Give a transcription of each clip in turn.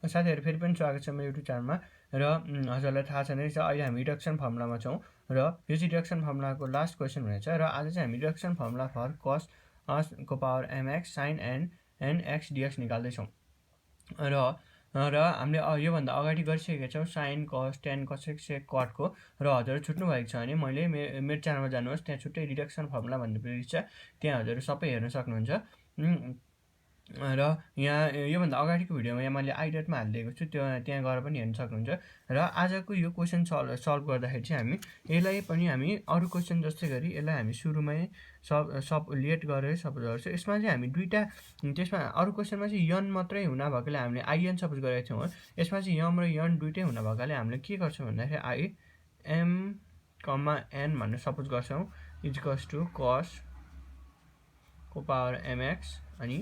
साथीहरु फेरि पनि स्वागत छ मेरो युट्युब च्यानलमा र हजुरलाई थाहा छ नै छ अहिले हामी रिडक्सन फर्मुलामा छौं र यो चाहिँ रिडक्सन फर्मुलाको लास्ट क्वेशन हुनेछ र आज चाहिँ हामी रिडक्सन फर्मुला फर cos को power mx sin nx dx निकाल्दै छौं र हामीले यो भन्दा अगाडि गरिसकेका छौं sin cos tan cosec sec cot को र हजुरहरु छुट्नु भएको छ भने मैले मेरो च्यानलमा जानुहोस् त्यहाँ छुट्टै रिडक्सन फर्मुला भन्ने प्लेलिस्ट छ त्यहाँ हजुरहरु सबै हेर्न सक्नुहुन्छ र यहाँ यो भन्दा अगाडिको भिडियोमा यहाँ मैले आइडटमा हालिदिएको छु त्यहाँ गएर पनि हेर्न सक्नुहुन्छ र आजको यो क्वेशन सल्भ गर्दाखेरि चाहिँ हामी यसलाई पनि हामी अरु क्वेशन जस्तै गरी यसलाई हामी सुरुमै सब लेट गरेर सपोज गर्छौं यसमा चाहिँ हामी दुईटा त्यसमा अरु क्वेशनमा चाहिँ n मात्रै हुन भएकोले हामीले in सपोज गरेका थियौं यसमा चाहिँ m र n दुईटै हुन भएकोले हामीले के गर्छौं भन्दाखेरि i m n भनेर सपोज गर्छौं इक्वल्स टु cos को पावर mx अनि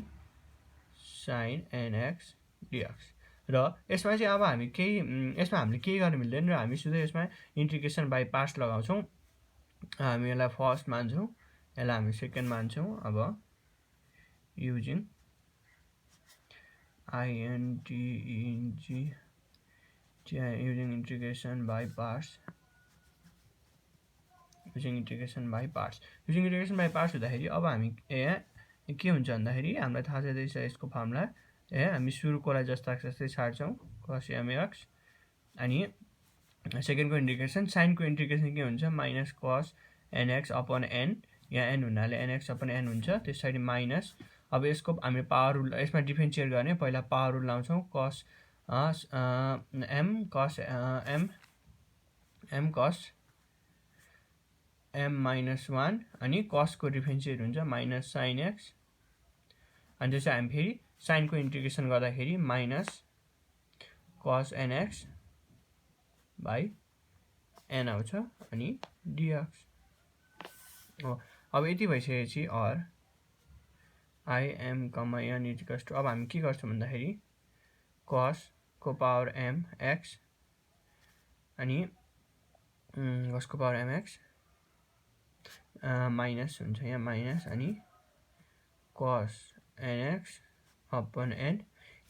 sin nx dx र यसमा चाहिँ अब हामी यसमा हामीले केही गर्न मिल्दैन र हामी सिधै यसमा इन्टिग्रेसन बाइ पार्ट्स लगाउँछौं हामी यसलाई फर्स्ट मान्छौं यसलाई हामी सेकेन्ड मान्छौं अब using using integration by parts using integration by parts हुँदाखेरि अब हामी के हुन्छ भन्दाखेरि हामीलाई थाहा छँदैछ यसको फर्मुला हामी सुरुकोलाई जस्तै छाड्छौं cos mx अनि सेकेन्डको इन्टिग्रेसन साइनको इन्टिग्रेसन के हुन्छ minus cos nx upon n यहाँ n हुनाले nx अपन n हुन्छ त्यसैले माइनस अब यसको हामी पावर रुल यसमा डिफरेन्शिएट गर्ने पहिला पावर रुल लाउँछौं cos m minus 1 अनि cos को डिफरेन्शिएट हुन्छ माइनस sin x अनि त्यसै हामी फेरि sin को इन्टिग्रेसन गर्दाखेरि minus cos nx by n आउँछ अनि dx अब यति भइसकेपछि or i m n equals to अब हामी के गर्छौं भन्दाखेरि cos को पावर m x अनि cos को पावर m x माइनस हुन्छ यहाँ माइनस अनि cos nx अपन n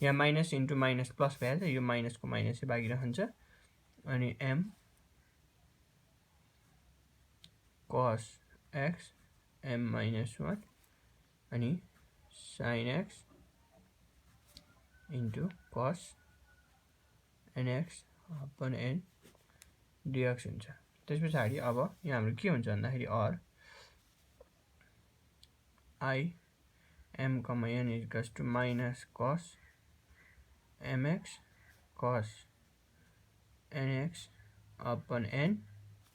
यहाँ माइनस इन्टु माइनस प्लस भइहाल्छ यो माइनसको माइनसै बाँकी रहन्छ अनि m cos x m minus 1 अनि sin x into cos nx upon n dx हुन्छ त्यसपछि अब यहाँ हाम्रो के हुन्छ भन्दाखेरि or i m n equals to minus cos mx cos nx upon n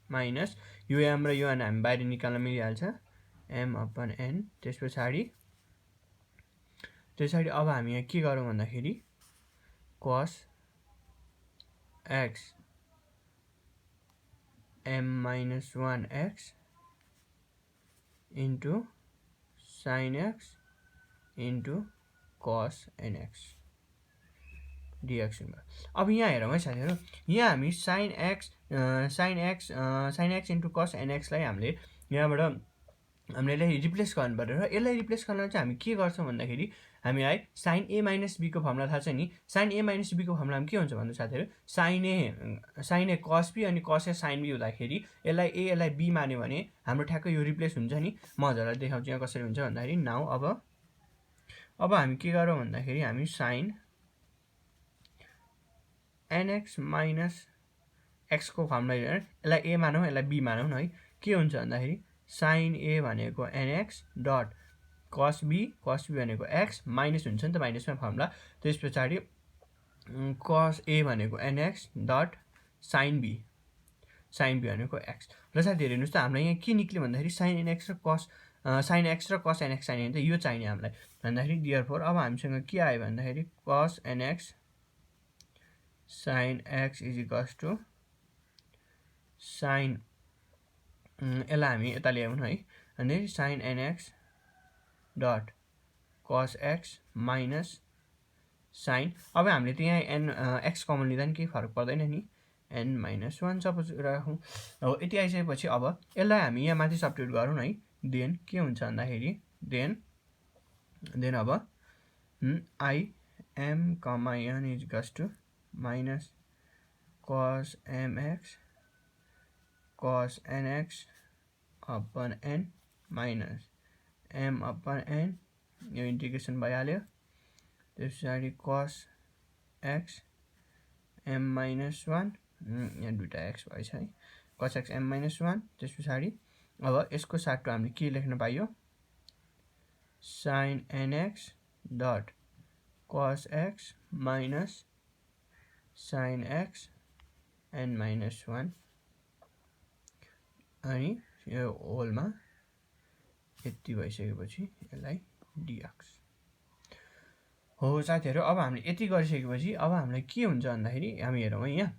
minus यो m र यो n हामी बाहिर निकाल्न मिलिहाल्छ m अपन n त्यसपछि अब हामी यहाँ के गरौँ भन्दाखेरि cos x m minus 1x into sin x into cos nx dx अब यहाँ हेरौँ है साथीहरु यहाँ हामी sin x into cos nx लाई हामीले यहाँबाट हामीले रिप्लेस गर्नु पर्यो र यसलाई रिप्लेस गर्न चाहिँ हामी के गर्छौं भन्दाखेरि हामीलाई sin a minus b को फर्मुला थाहा छ नि sin a minus b को फर्मुलामा के हुन्छ भन्नु साथीहरु sin a cos b अनि cos a sin b हुँदाखेरि यसलाई a यसलाई b मान्यो भने हाम्रो ठ्याक्कै यो रिप्लेस हुन्छ नि म हजुरलाई देखाउँछु यहाँ कसरी हुन्छ भन्दाखेरि नाउ अब हामी के गरौँ भन्दाखेरि हामी sin nx minus x को फर्मुला यसलाई a मानौं यसलाई b मानौं न है के हुन्छ भन्दाखेरि sin a भनेको nx डट cos b भनेको x माइनस हुन्छ नि त माइनसमा फर्मुला त्यसपछि cos a भनेको nx डट sin b भनेको x र साथीहरु हेर्नुस् त हामीलाई यहाँ के निक्ल्यो भन्दाखेरि sin x र cos nx चाहिने त यो चाहिने हामीलाई भन्दाखेरि therefore अब हामीसँग के आयो भन्दाखेरि cos nx sin x is equals to sin यसलाई हामी यता ल्याउँ है अनि sin nx dot cos x minus sin अब हामीले त यहाँ n x कमन लिँदा नि केही फरक पर्दैन नि n minus 1 सपोज राखौं हो यति आइसकेपछि अब यसलाई हामी यहाँ माथि सब्स्टिट्युट गरौँ है देन के हुन्छ भन्दाखेरि देन अब i m comma n is equals to minus cos mx cos nx upon n minus m upon n यो इंटीग्रेसन भइहाल्यो त्यस पछाडि cos x m minus 1 यहाँ दुईटा x भएछ है cos x m minus 1 त्यस पछाडि अब यसको साटो हामीले के लेख्न पाइयो sin nx dot cos x minus sin x n minus 1 अनि यो होलमा यति भइसकेपछि यसलाई dx हो साथीहरु अब हामीले यति गरिसकेपछि अब हामीलाई के हुन्छ भन्दाखेरि हामी हेरौँ है यहाँ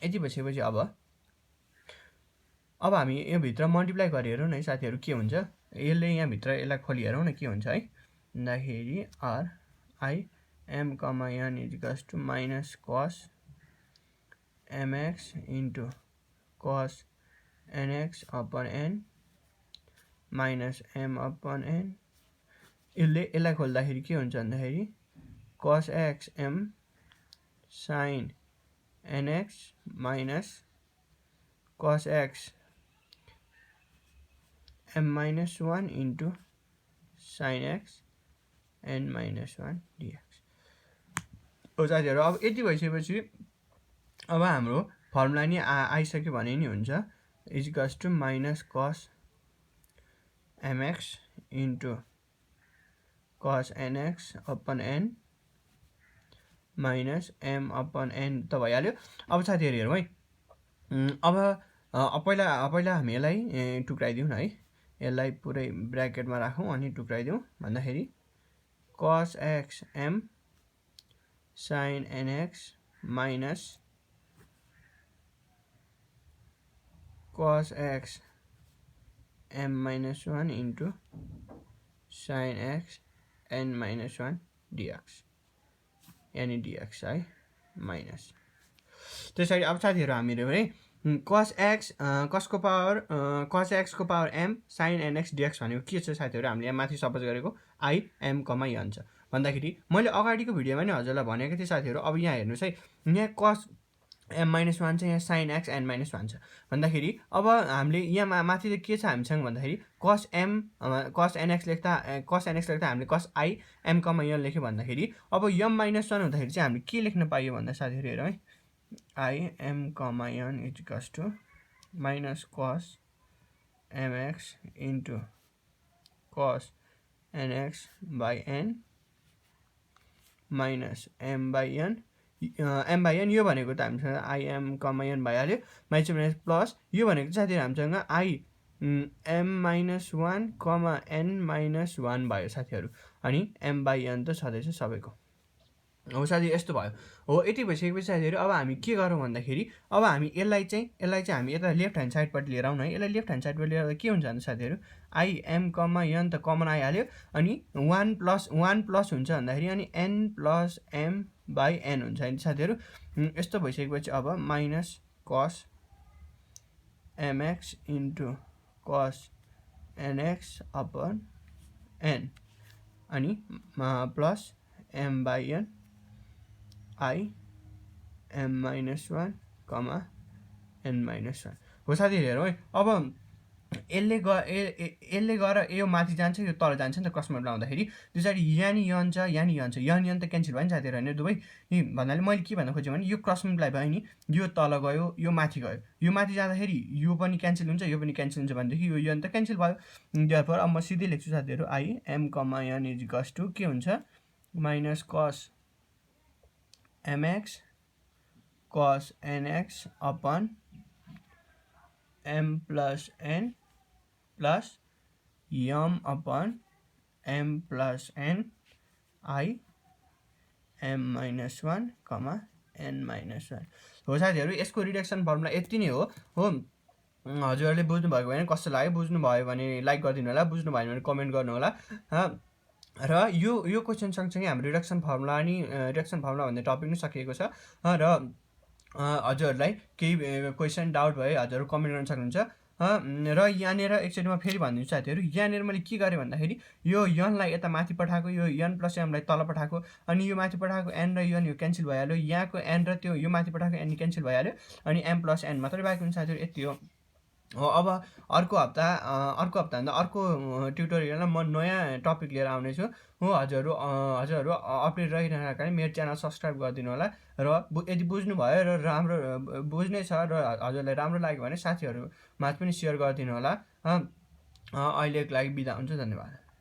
यति भइसकेपछि अब हामी यो भित्र मल्टिप्लाई गरि हेरौँ न है साथीहरु के हुन्छ यसले यहाँ भित्र यसलाई खोली हेरौँ न के हुन्छ है भन्दाखेरि r I m n is equals to minus cos mx into cos nx upon n minus m upon n यसलाई खोल्दाखेरि के हुन्छ भन्दाखेरि cos x m sin nx minus cos x m minus 1 into sin x n minus 1 dx हो साथीहरु अब यति भइसकेपछि अब हाम्रो फर्मुला नि आइसक्यो भने नि हुन्छ is equals to minus cos mx into cos nx upon n minus m upon n त भइहाल्यो अब साथीहरु हेरौँ है अब पहिला हामी यसलाई टुक्राइदिउँ न है यसलाई पुरै ब्र्याकेटमा राखौं अनि टुक्राइदिउँ भन्दाखेरि cos x m sin nx minus cos x m minus 1 into sin x n minus 1 dx यानी dx है माइनस त्यसैले अब साथीहरु हामीले है cos x को power m sin nx dx भनेको के छ साथीहरु हामीले यहाँ माथि सपोज गरेको I m n छ भन्दाखेरि मैले अगाडिको भिडियोमा नि हजुरलाई भनेको थिए साथीहरु अब यहाँ हेर्नुस् है यहाँ cos m minus 1 छ यहाँ sin x n minus 1 छ भन्दाखेरि अब हामीले यहाँ माथि चाहिँ के छ हामीसँग भन्दाखेरि cos nx लेख्दा हामीले cos I m n लेख्यो भन्दाखेरि अब m minus 1 हुँदाखेरि चाहिँ हामीले के लेख्न पाइयो भन्दा साथीहरु हेरौँ है I m n is equals to minus cos mx into cos nx by n minus m by n यो भनेको त हामीसँग I m n भइहाल्यो माइनस प्लस यो भनेको साथीहरु हामीसँग I m minus 1 n minus 1 भयो साथीहरु अनि m by n त छदैछ सबैको हो साथी यस्तो भयो हो यति भइसकेपछि साथीहरु अब हामी के गरौँ भन्दाखेरि अब हामी यसलाई चाहिँ हामी यता लेफ्ट ह्यान्ड साइडबाट लिएर आउँ न है यसलाई लेफ्ट ह्यान्ड साइडबाट लिएर के हुन्छ भने साथीहरु I m n त कमन आइहाल्यो अनि 1 प्लस हुन्छ भन्दाखेरि अनि n plus m by n हुन्छ नि साथीहरु यस्तो भइसकेपछि अब minus cos mx into cos nx upon n अनि plus m by n I m minus 1 n minus 1 हो साथीहरु हेरौँ है अब यसले गएर यो माथि जान्छ यो तल जान्छ नि त क्रस मल्टिप्लाई हुँदाखेरि त्यसरी यहाँ छ यहाँ त क्यान्सल भयो नि साथीहरु हैन दुबै भन्नाले मैले के भन्न खोजेँ भने यो क्रस मल्टिप्लाई भयो नि यो तल गयो यो माथि गयो यो माथि जाँदाखेरि यो पनि क्यान्सल हुन्छ यो पनि क्यान्सल हुन्छ भनेदेखि यो त क्यान्सल भयो देयरफोर अब म सिधै लेख्छु साथीहरु I m n is equals to के हुन्छ minus cos mx cos nx upon m plus n plus m upon m plus n I m minus 1 n minus 1 हो साथीहरु यसको रिडक्सन फर्मुला यति नै हो हजुरहरुले बुझ्नु भएको भए कस्तो लाग्यो बुझ्नु भयो भने लाइक गरिदिनु होला बुझ्नु भएन भने कमेन्ट गर्नु होला र यो क्वेशन सँगसँगै हाम्रो रिडक्सन फर्मुला भन्ने टपिक नै सकिएको छ र हजुरहरुलाई केही क्वेशन डाउट भए हजुरहरु कमेन्ट गर्न सक्नुहुन्छ र यहाँनिर एकचोटि म फेरि भनिदिन्छु साथीहरू, यहाँनिर मैले के गरेँ भन्दाखेरि यो यनलाई यता माथि पठाएको, यो यन प्लस एमलाई तल पठाएको, अनि यो माथि पठाएको एन र यन यो क्यान्सल भइहाल्यो, यहाँको एन र त्यो यो माथि पठाएको एन क्यान्सल भइहाल्यो, अनि एम प्लस एन मात्रै बाँकी हुन्छ साथीहरू, यति हो। अब अर्को हप्ताभन्दा अर्को ट्युटोरियलमा म नयाँ टपिक लिएर आउनेछु हो। हजुरहरू अपडेट रहिरहनका लागि मेरो च्यानल सब्सक्राइब गरिदिनु होला, र यदि बुझ्नुभयो र राम्रो बुझ्नै छ र हजुरलाई राम्रो लाग्यो भने साथीहरूमा पनि सेयर गरिदिनु होला। अहिलेको लागि बिदा हुन्छु, धन्यवाद।